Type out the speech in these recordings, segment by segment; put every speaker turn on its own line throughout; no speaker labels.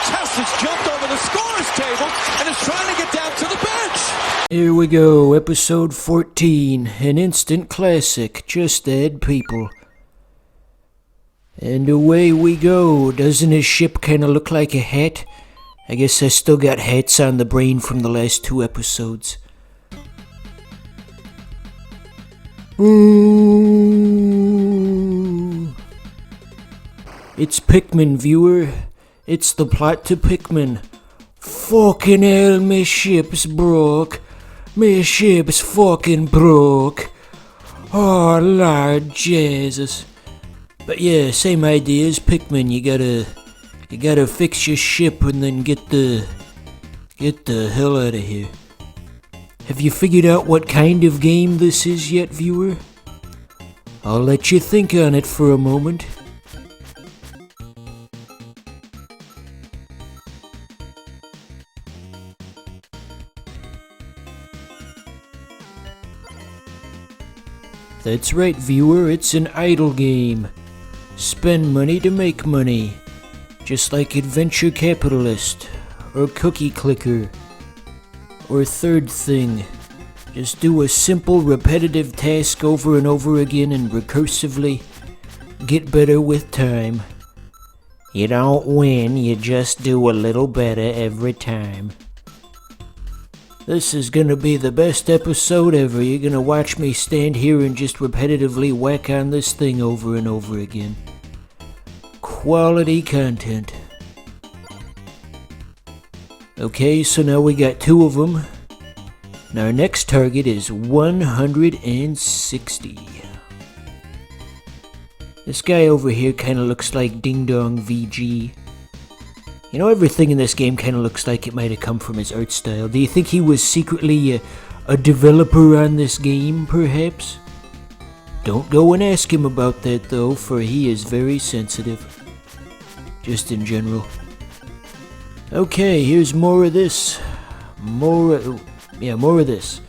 Chess has jumped over the scorer's table and is trying to get down to the bench.
Here we go, episode 14, an instant classic, just add people. And away we go. Doesn't his ship kinda look like a hat? I guess I still got hats on the brain from the last 2 episodes. Ooh. It's Pikmin, viewer. It's the plot to Pikmin. Fucking hell, my ship's broke. My ship's fucking broke. Oh, Lord Jesus. But yeah, same idea as Pikmin. You gotta fix your ship and then get the hell out of here. Have you figured out what kind of game this is yet, viewer? I'll let you think on it for a moment. That's right, viewer, it's an idle game. Spend money to make money. Just like Adventure Capitalist, or Cookie Clicker, or Third Thing. Just do a simple, repetitive task over and over again and recursively get better with time. You don't win, you just do a little better every time. This is gonna be the best episode ever. You're gonna watch me stand here and just repetitively whack on this thing over and over again. Quality content. Okay, so now we got 2 of them. And our next target is 160. This guy over here kinda looks like Ding Dong VG. You know, everything in this game kinda looks like it might have come from his art style. Do you think he was secretly a developer on this game, perhaps? Don't go and ask him about that, though, for he is very sensitive. Just in general. Okay, here's more of this. More of this.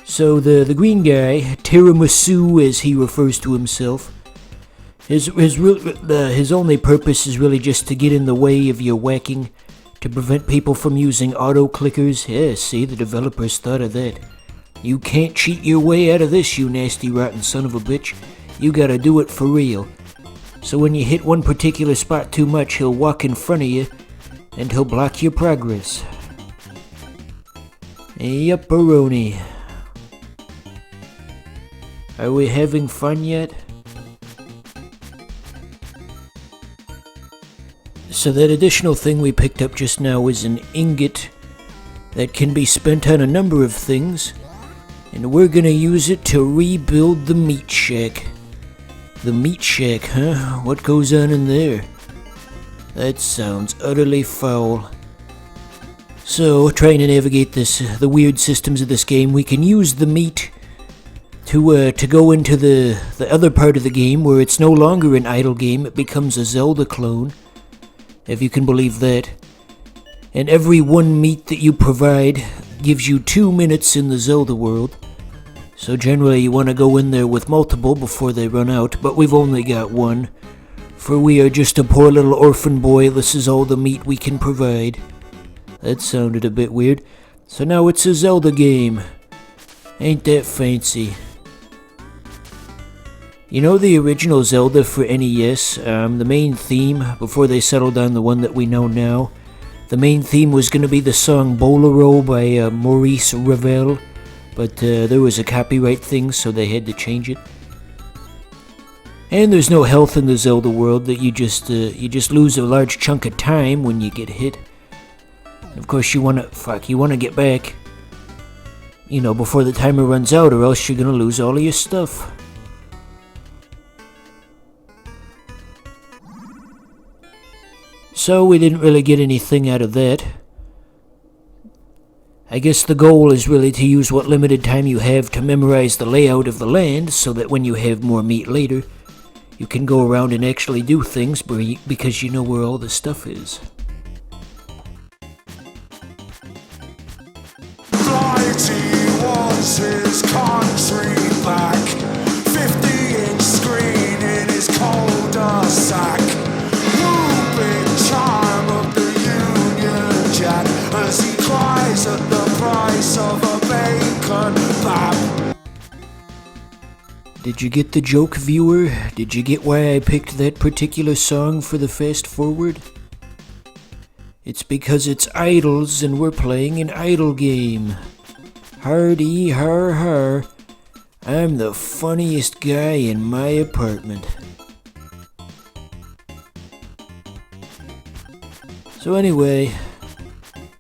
So the green guy, Tiramisu as he refers to himself, his only purpose is really just to get in the way of your whacking, to prevent people from using auto clickers. Yeah, see, the developers thought of that. You can't cheat your way out of this, you nasty rotten son of a bitch. You gotta do it for real. So when you hit one particular spot too much, he'll walk in front of you, and he'll block your progress. Yupperoni. Are we having fun yet? So that additional thing we picked up just now is an ingot that can be spent on a number of things, and we're gonna use it to rebuild the meat shack. The meat shack, huh? What goes on in there? That sounds utterly foul. So, trying to navigate the weird systems of this game, we can use the meat to go into the other part of the game where it's no longer an idle game, it becomes a Zelda clone, if you can believe that. And every 1 meat that you provide gives you 2 minutes in the Zelda world. So generally you want to go in there with multiple before they run out, but we've only got 1. For we are just a poor little orphan boy, this is all the meat we can provide. That sounded a bit weird. So now it's a Zelda game. Ain't that fancy. You know the original Zelda for NES, the main theme, before they settled on the one that we know now, the main theme was going to be the song Bolero by Maurice Ravel, but there was a copyright thing, so they had to change it. And there's no health in the Zelda world, that you just lose a large chunk of time when you get hit. And of course you wanna get back, before the timer runs out, or else you're gonna lose all of your stuff. So we didn't really get anything out of that. I guess the goal is really to use what limited time you have to memorize the layout of the land, so that when you have more meat later, you can go around and actually do things because you know where all the stuff is.
Blighty was his country back, 50-inch screen in his cul-de-sac. Whooping charmer
Did you get the joke, viewer? Did you get why I picked that particular song for the fast forward? It's because it's idols and we're playing an idol game. Hardy har har. I'm the funniest guy in my apartment. So anyway,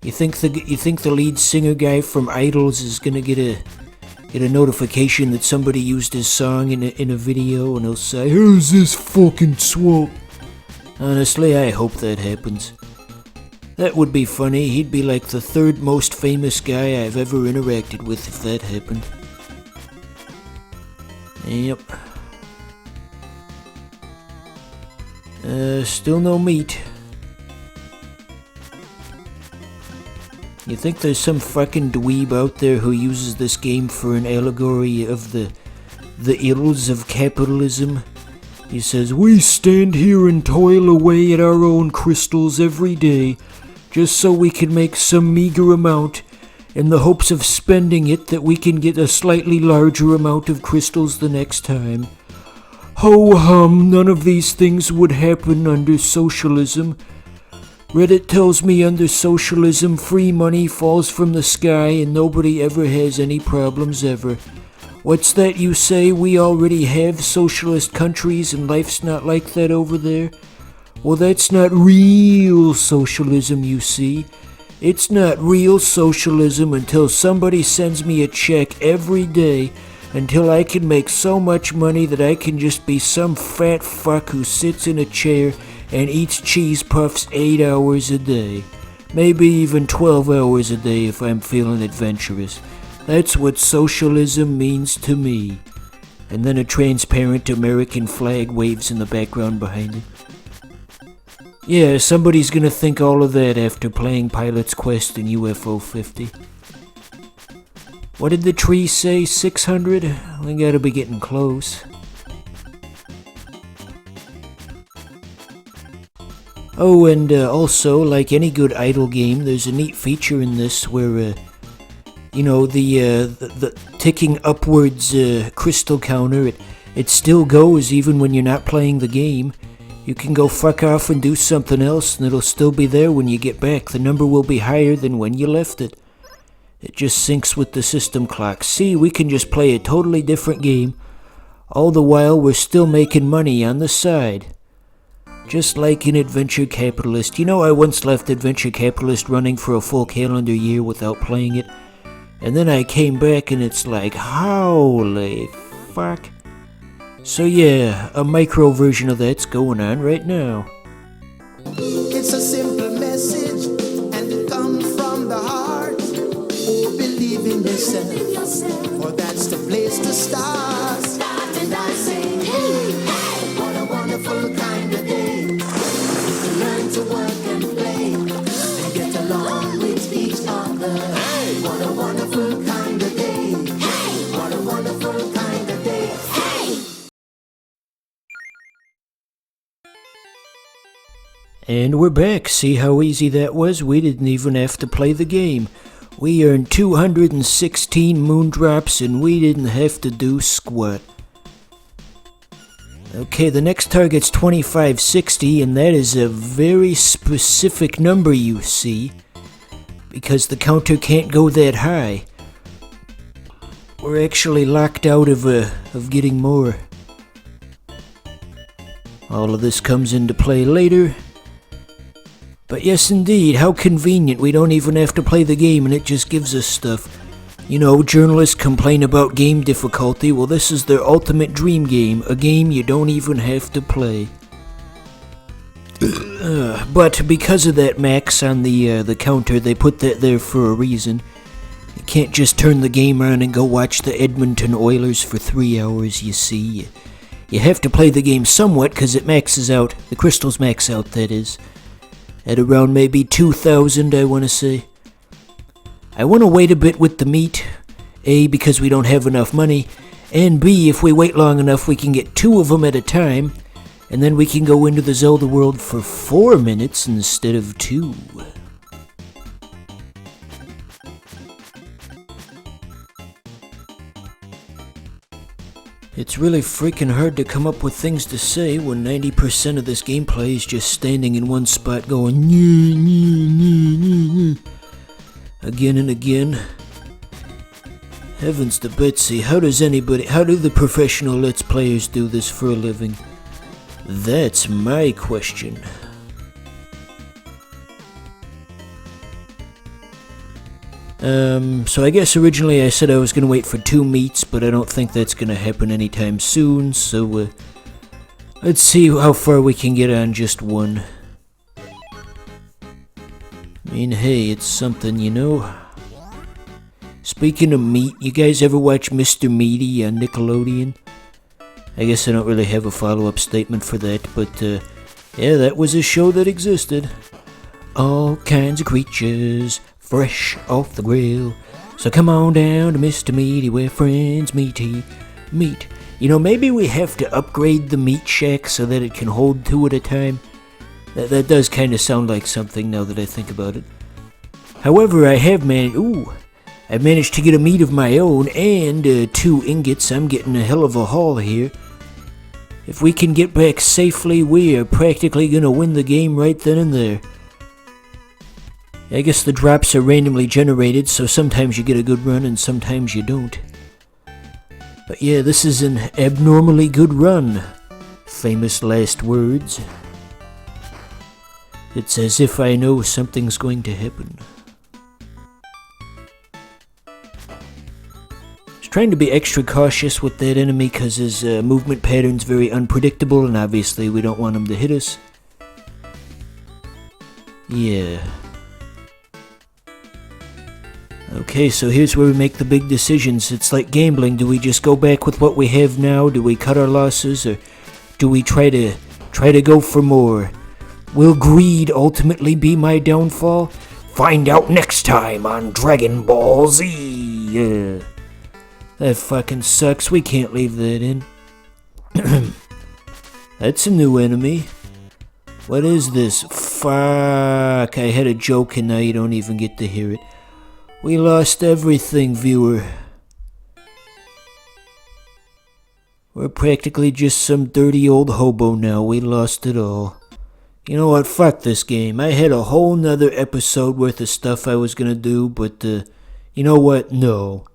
you think the lead singer guy from Idols is gonna get a notification that somebody used his song in a video and he'll say, "Who's this fucking swamp?" Honestly, I hope that happens. That would be funny. He'd be like the third most famous guy I've ever interacted with if that happened. Yep. Still no meat. You think there's some fucking dweeb out there who uses this game for an allegory of the ills of capitalism? He says, "We stand here and toil away at our own crystals every day, just so we can make some meager amount, in the hopes of spending it that we can get a slightly larger amount of crystals the next time. Ho hum, none of these things would happen under socialism. Reddit tells me under socialism, free money falls from the sky and nobody ever has any problems ever. What's that you say? We already have socialist countries and life's not like that over there? Well, that's not real socialism, you see. It's not real socialism until somebody sends me a check every day, until I can make so much money that I can just be some fat fuck who sits in a chair and eats cheese puffs 8 hours a day. Maybe even 12 hours a day if I'm feeling adventurous. That's what socialism means to me." And then a transparent American flag waves in the background behind him. Yeah, somebody's gonna think all of that after playing Pilot's Quest and UFO 50. What did the tree say, 600? We gotta be getting close. Oh, and also, like any good idle game, there's a neat feature in this where, the ticking upwards crystal counter, it still goes even when you're not playing the game. You can go fuck off and do something else, and it'll still be there when you get back. The number will be higher than when you left it. It just syncs with the system clock. See, we can just play a totally different game. All the while, we're still making money on the side. Just like an Adventure Capitalist. You know, I once left Adventure Capitalist running for a full calendar year without playing it. And then I came back and it's like, holy fuck. So yeah, a micro version of that's going on right now.
It's a simple message, and it comes from the heart. Believe in yourself, for that's the place to start. And I say, hey, what a wonderful kind of day. To learn to work and play, and get along with each other. Hey, what a wonderful kind of day. Hey, what a wonderful kind of day. Hey.
And we're back. See how easy that was? We didn't even have to play the game. We earned 216 moondrops and we didn't have to do squat. Okay, the next target's 2560, and that is a very specific number, you see, because the counter can't go that high. We're actually locked out of getting more. All of this comes into play later. But yes, indeed, how convenient. We don't even have to play the game and it just gives us stuff. You know, journalists complain about game difficulty. Well, this is their ultimate dream game. A game you don't even have to play. But because of that max on the counter, they put that there for a reason. You can't just turn the game on and go watch the Edmonton Oilers for 3 hours, you see. You have to play the game somewhat because it maxes out. The crystals max out, that is. At around maybe 2,000, I want to say. I want to wait a bit with the meat. A, because we don't have enough money. And B, if we wait long enough, we can get 2 of them at a time. And then we can go into the Zelda world for 4 minutes instead of 2. It's really freaking hard to come up with things to say when 90% of this gameplay is just standing in one spot going nyeh, nyeh, nyeh, nyeh, nyeh, again and again. Heavens to Betsy, how do the professional Let's Players do this for a living? That's my question. So I guess originally I said I was gonna wait for 2 meets, but I don't think that's gonna happen anytime soon, so let's see how far we can get on just 1. I mean, hey, it's something, you know? Speaking of meat, you guys ever watch Mr. Meaty on Nickelodeon? I guess I don't really have a follow-up statement for that, but yeah, that was a show that existed. All kinds of creatures, fresh off the grill. So come on down to Mr. Meaty where friends meet. You know, maybe we have to upgrade the meat shack so that it can hold 2 at a time. That does kind of sound like something now that I think about it. However, I've managed to get a meat of my own and 2 ingots. I'm getting a hell of a haul here. If we can get back safely, we are practically gonna win the game right then and there. I guess the drops are randomly generated, so sometimes you get a good run and sometimes you don't. But yeah, this is an abnormally good run. Famous last words. It's as if I know something's going to happen. Trying to be extra cautious with that enemy because his movement pattern's very unpredictable, and obviously we don't want him to hit us. Yeah. Okay, so here's where we make the big decisions. It's like gambling. Do we just go back with what we have now? Do we cut our losses, or do we try to go for more? Will greed ultimately be my downfall? Find out next time on Dragon Ball Z. Yeah. That fucking sucks. We can't leave that in. That's a new enemy. What is this? Fuck. I had a joke and now you don't even get to hear it. We lost everything, viewer. We're practically just some dirty old hobo now. We lost it all. You know what? Fuck this game. I had a whole nother episode worth of stuff I was gonna do, but you know what? No.